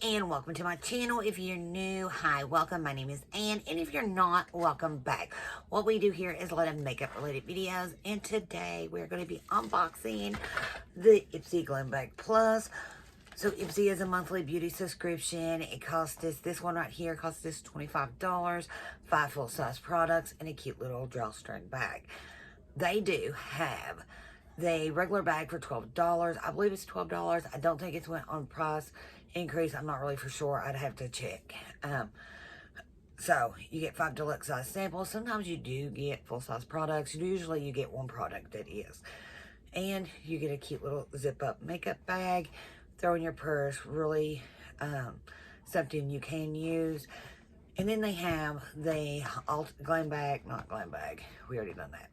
and welcome to my channel. If you're new, hi, welcome. My name is Ann, and if you're not, welcome back. What we do here is a lot of makeup related videos, and today we're going to be unboxing the Ipsy Glam Bag Plus. So Ipsy is a monthly beauty subscription. It costs us, this one right here costs us $25, 5 full-size products, and a cute little drawstring bag. They do have the regular bag for $12. I believe it's $12. I don't think it's went on price increase. I'm not really for sure. I'd have to check. So you get 5 deluxe size samples. Sometimes you do get full size products. Usually you get one product that is. And you get a cute little zip up makeup bag. Throw in your purse. Really something you can use. And then they have the glam bag, not glam bag. We already done that.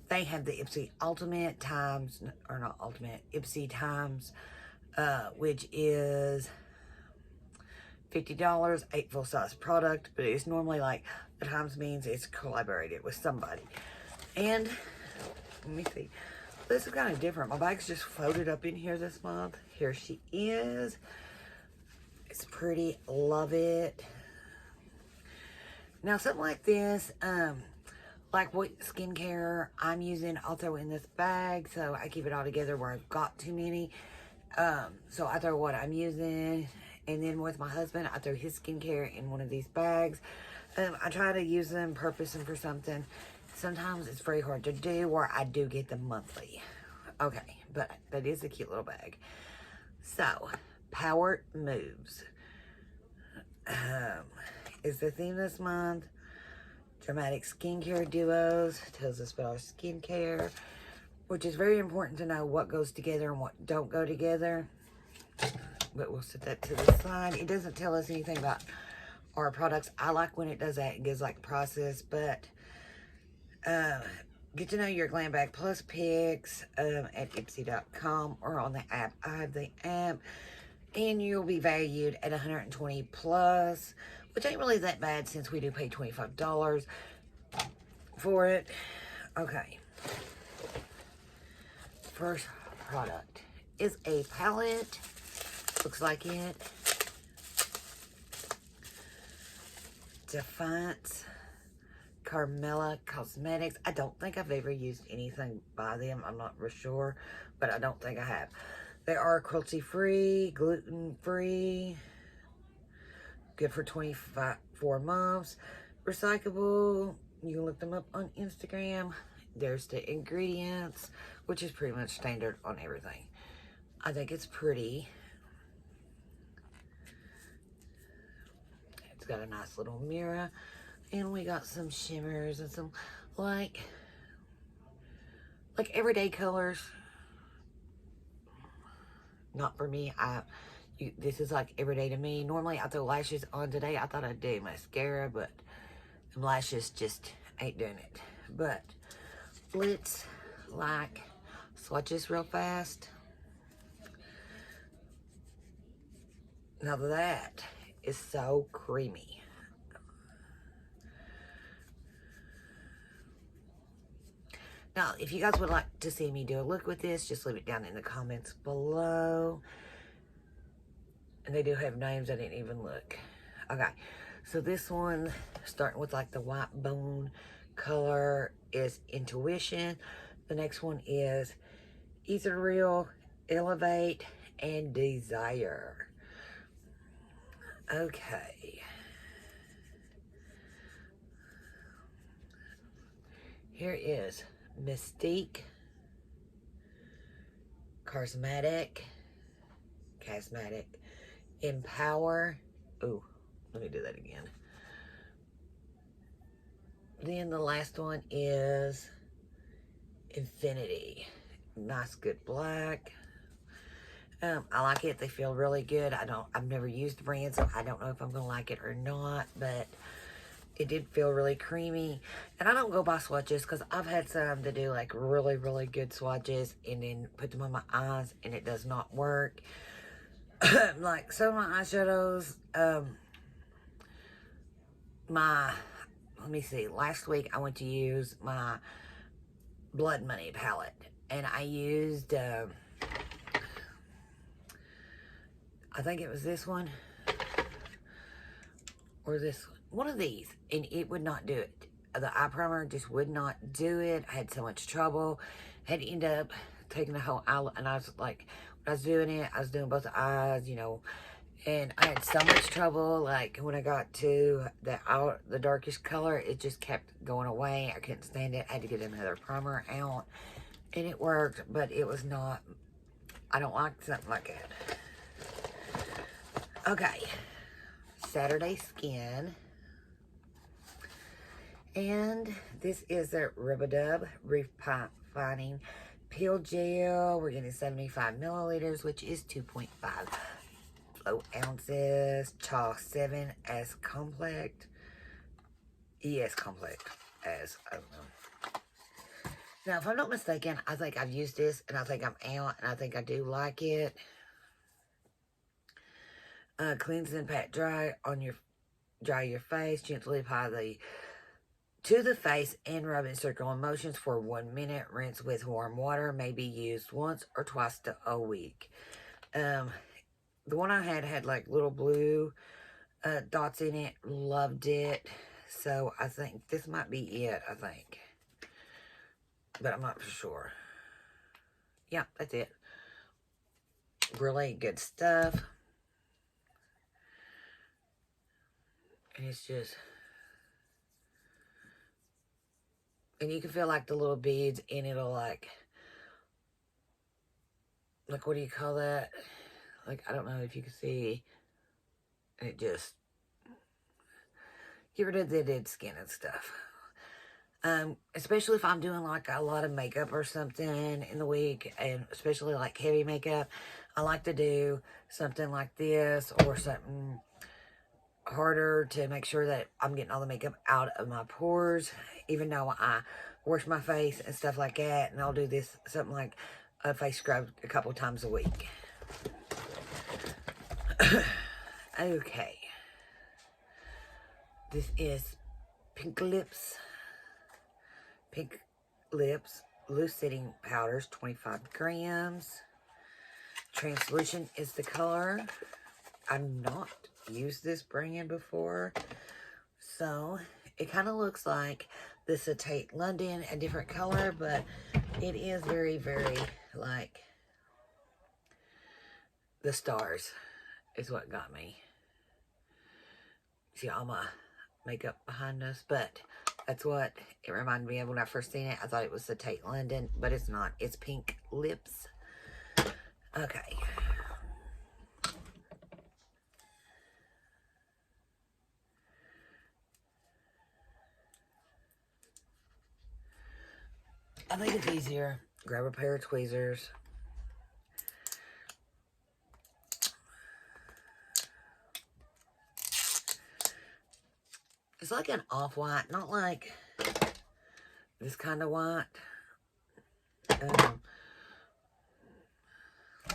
They have the Ipsy Ultimate Times, or not Ultimate, Ipsy Times, which is $50, 8 full-size product, but it's normally like, the Times means it's collaborated with somebody. And, let me see, this is kind of different. My bag's just folded up in here this month. Here she is. It's pretty, love it. Now, something like this, like what skincare I'm using, I'll throw in this bag, so I keep it all together where I've got too many. So I throw what I'm using, and then with my husband, I throw his skincare in one of these bags. I try to use them, purpose them for something. Sometimes it's very hard to do, where I do get them monthly. Okay, but that is a cute little bag. So, Power Moves is the theme this month. Dramatic skincare duos, tells us about our skincare, which is very important to know what goes together and what don't go together. But we'll set that to the side. It doesn't tell us anything about our products. I like when it does that. It gives like process, but get to know your Glam Bag Plus picks at Ipsy.com or on the app. I have the app, and you'll be valued at $120 plus, which ain't really that bad since we do pay $25 for it. Okay. First product is a palette. Looks like it. Defiance Karmela Cosmetics. I don't think I've ever used anything by them. I'm not real sure, but I don't think I have. They are cruelty-free, gluten-free, good for 24 months, recyclable. You can look them up on Instagram. There's the ingredients, which is pretty much standard on everything. I think it's pretty. It's got a nice little mirror, and we got some shimmers and some like everyday colors. Not for me. This is like everyday to me. Normally I throw lashes on. Today I thought I'd do mascara, but them lashes just ain't doing it. But let's like swatch this real fast. Now that is so creamy. Now, if you guys would like to see me do a look with this, just leave it down in the comments below. And they do have names. I didn't even look. Okay, so this one, starting with like the white bone color, is Intuition. The next one is Ethereal, Elevate, and Desire. Okay. Here is Mystique, Cosmetic, Empower. Ooh, let me do that again. Then the last one is Infinity. Nice, good black. I like it. They feel really good. I've never used the brand, so I don't know if I'm gonna like it or not, but it did feel really creamy. And I don't go by swatches, because I've had some to do like really, really good swatches and then put them on my eyes and it does not work. Like some of my eyeshadows, let me see, last week I went to use my Blood Money palette, and I used, I think it was this one. or this, one of these, and it would not do it. The eye primer just would not do it. I had so much trouble. Had to end up taking the whole eye, and I was like, when I was doing it, I was doing both the eyes, you know, and I had so much trouble. Like when I got to the darkest color, it just kept going away. I couldn't stand it. I had to get another primer out, and it worked, but it was not, I don't like something like that. Okay, Saturday Skin. And this is their Rub-a-Dub Refining Peel Gel. We're getting 75 milliliters, which is 2.5 ounces. Chaw 7 as complex. ES complex as, I don't know. Now, if I'm not mistaken, I think I've used this, and I think I'm out, and I think I do like it. Cleanse and pat dry your face. Gently apply to the face and rub in circular motions for 1 minute. Rinse with warm water. May be used once or twice a week. The one I had like little blue dots in it. Loved it. So I think this might be it, I think. But I'm not for sure. Yeah, that's it. Really good stuff. And it's just... And you can feel like the little beads, and it'll like, what do you call that? Like, I don't know if you can see. It just, get rid of the dead skin and stuff. Especially if I'm doing like a lot of makeup or something in the week, and especially like heavy makeup, I like to do something like this or something harder to make sure that I'm getting all the makeup out of my pores, even though I wash my face and stuff like that. And I'll do this, something like a face scrub a couple times a week. Okay, this is Pinklipps loose setting powders, 25 grams. Translucent is the color. I've not used this brand before, so it kind of looks like the Acetate London, a different color, but it is very, very like the stars is what got me. See all my makeup behind us, but that's what it reminded me of when I first seen it. I thought it was Acetate London, but it's not. It's Pinklipps. Okay. I think it's easier. Grab a pair of tweezers. It's like an off-white, not like this kind of white.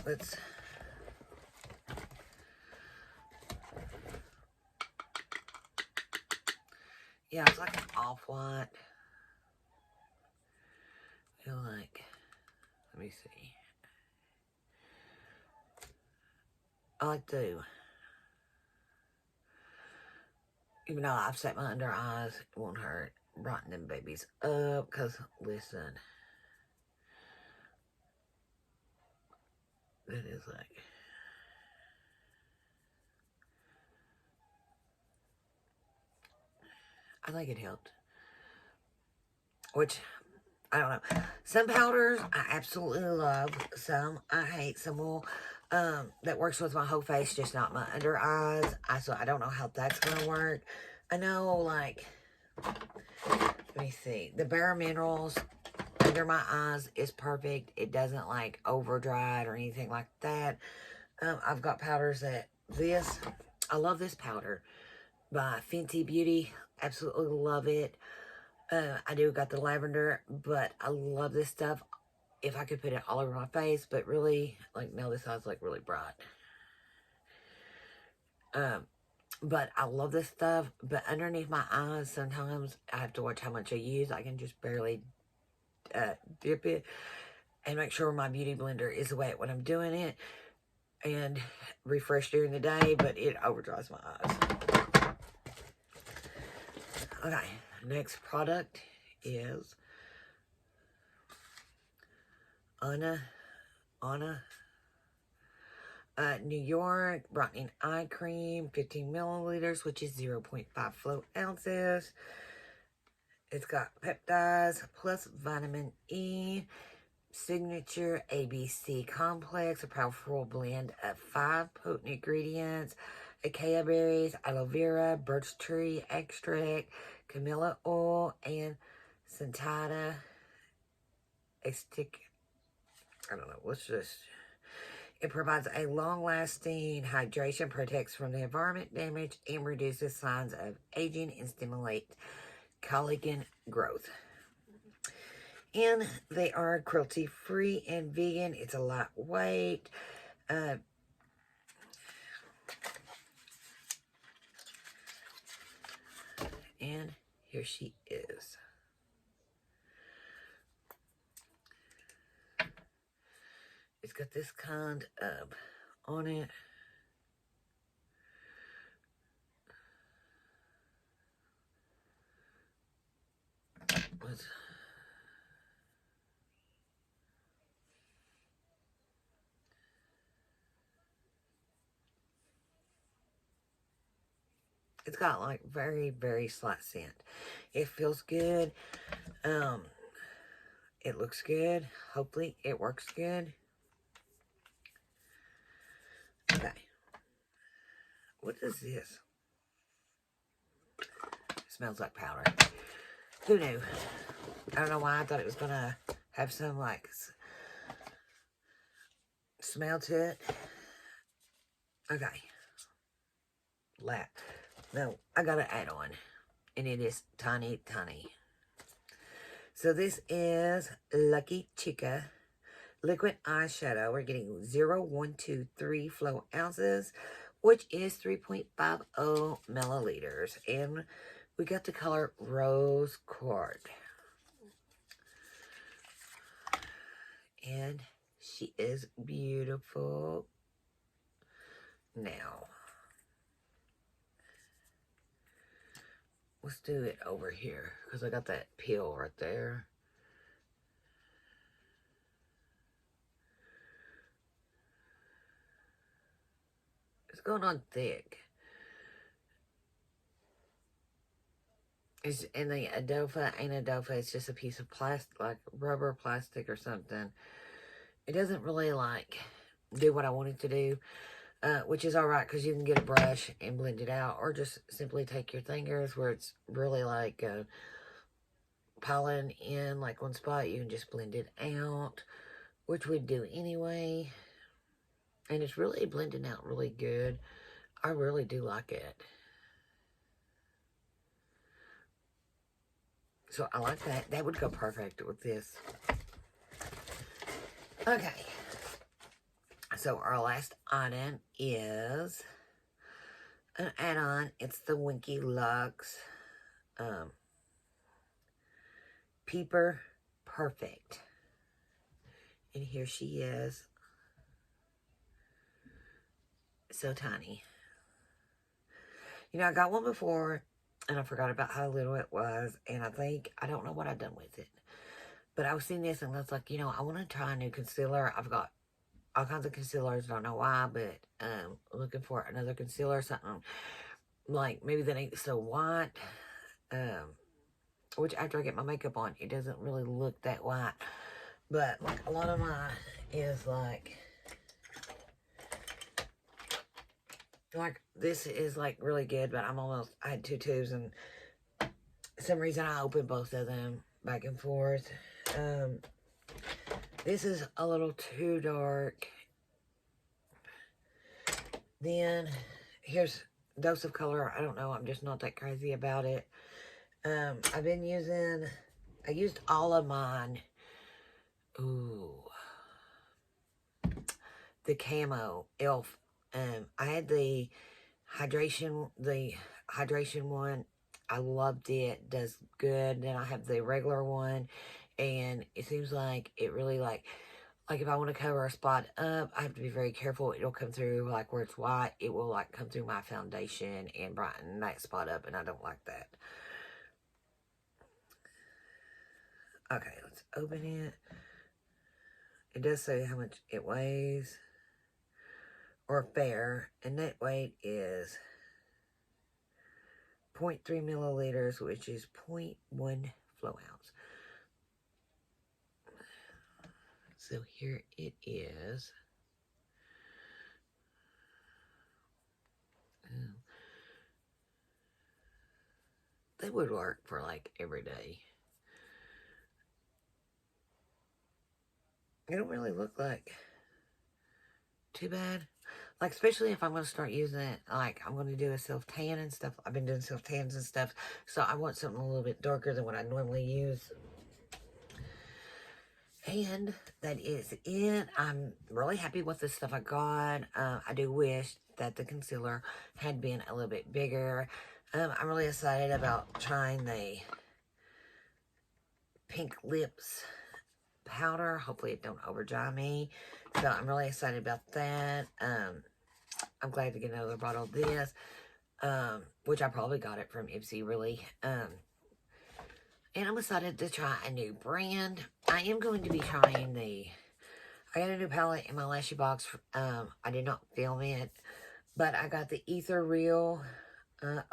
Let's... Yeah, it's like an off-white. Feel like, let me see. I like to, even though I've set my under eyes, it won't hurt. Brighten them babies up, because listen, that is like, I think it helped. Which, I don't know. Some powders I absolutely love. Some I hate. Some will, that works with my whole face, just not my under eyes. So I don't know how that's going to work. I know, like, let me see. The Bare Minerals under my eyes is perfect. It doesn't, like, over dry it or anything like that. I've got powders that I love this powder by Fenty Beauty. Absolutely love it. I do got the lavender, but I love this stuff. If I could put it all over my face, but really, like, now this side's, like, really bright. But I love this stuff, but underneath my eyes, sometimes I have to watch how much I use. I can just barely dip it and make sure my beauty blender is wet when I'm doing it and refresh during the day, but it overdries my eyes. Okay, next product is Anna New York Brightening Eye Cream, 15 milliliters, which is 0.5 float ounces. It's got peptides plus vitamin E, signature ABC complex, a powerful blend of 5 potent ingredients: acacia berries, aloe vera, birch tree extract, karmela oil, and centata. I don't know, what's this? It provides a long-lasting hydration, protects from the environment damage, and reduces signs of aging and stimulates collagen growth. And they are cruelty-free and vegan. It's a lightweight. And here she is. It's got this kind of on it. It's got like very, very slight scent. It feels good. It looks good. Hopefully it works good. Okay. What is this? It smells like powder. Who knew? I don't know why I thought it was gonna have some like smell to it. Okay. No, I got an add-on, and it is tiny, tiny. So this is Lucky Chica liquid eyeshadow. We're getting 0.123 flow ounces, which is 3.50 milliliters, and we got the color Rose Quartz. And she is beautiful. Now, let's do it over here, because I got that peel right there. It's going on thick. It's in the Adofa, ain't Adofa. It's just a piece of plastic, like rubber plastic or something. It doesn't really, like, do what I want it to do, which is alright, because you can get a brush and blend it out, or just simply take your fingers where it's really, like, piling in, like, one spot. You can just blend it out, which we'd do anyway. And it's really blending out really good. I really do like it. So I like that. That would go perfect with this. Okay. So our last item is an add-on. It's the Winky Lux Peeper Perfect. And here she is. So tiny. You know, I got one before, and I forgot about how little it was. And I don't know what I've done with it. But I was seeing this, and I was like, you know, I want to try a new concealer. I've got all kinds of concealers. I don't know why, but looking for another concealer, something like maybe that ain't so white. Which after I get my makeup on, it doesn't really look that white. But like a lot of mine is like this is like really good, but I had 2 tubes, and for some reason I opened both of them back and forth. This is a little too dark. Then here's Dose of Color. I don't know, I'm just not that crazy about it. I used all of mine. Ooh. The Camo Elf. I had the hydration one. I loved it. Does good. Then I have the regular one, and it seems like it really like if I want to cover a spot up, I have to be very careful. It'll come through like where it's white. It will like come through my foundation and brighten that spot up, and I don't like that. Okay, let's open it. It does say how much it weighs, or fair, and net weight is 0.3 milliliters, which is 0.1 flow ounce. So here it is. They would work for like every day. It don't really look like too bad. Like, especially if I'm going to start using it, like, I'm going to do a self-tan and stuff. I've been doing self-tans and stuff, so I want something a little bit darker than what I normally use. And that is it. I'm really happy with the stuff I got. I do wish that the concealer had been a little bit bigger. I'm really excited about trying the Pinklipps powder. Hopefully it don't overdry me. So I'm really excited about that. I'm glad to get another bottle of this, which I probably got it from Ipsy, really. And I'm excited to try a new brand. I am going to be trying I got a new palette in my Lashy box. I did not film it, but I got the Ether Real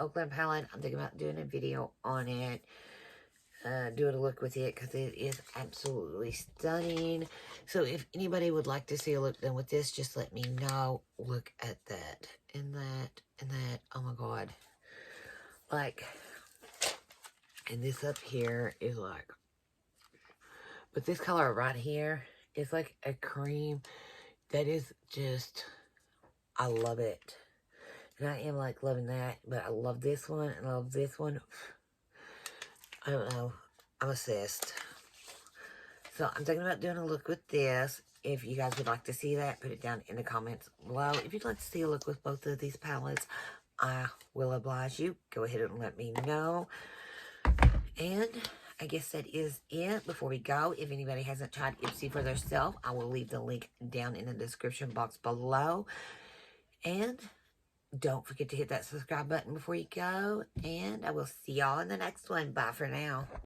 Oakland palette. I'm thinking about doing a video on it. Doing a look with it, because it is absolutely stunning. So if anybody would like to see a look done with this, just let me know. Look at that, and that, and that. Oh my god. Like, and this up here is like, but this color right here is like a cream that is just, I love it. And I am like loving that, but I love this one, and I love this one. I don't know. I'm obsessed. So I'm thinking about doing a look with this. If you guys would like to see that, put it down in the comments below. If you'd like to see a look with both of these palettes, I will oblige you. Go ahead and let me know. And I guess that is it. Before we go, if anybody hasn't tried Ipsy for themselves, I will leave the link down in the description box below. And don't forget to hit that subscribe button before you go. And I will see y'all in the next one. Bye for now.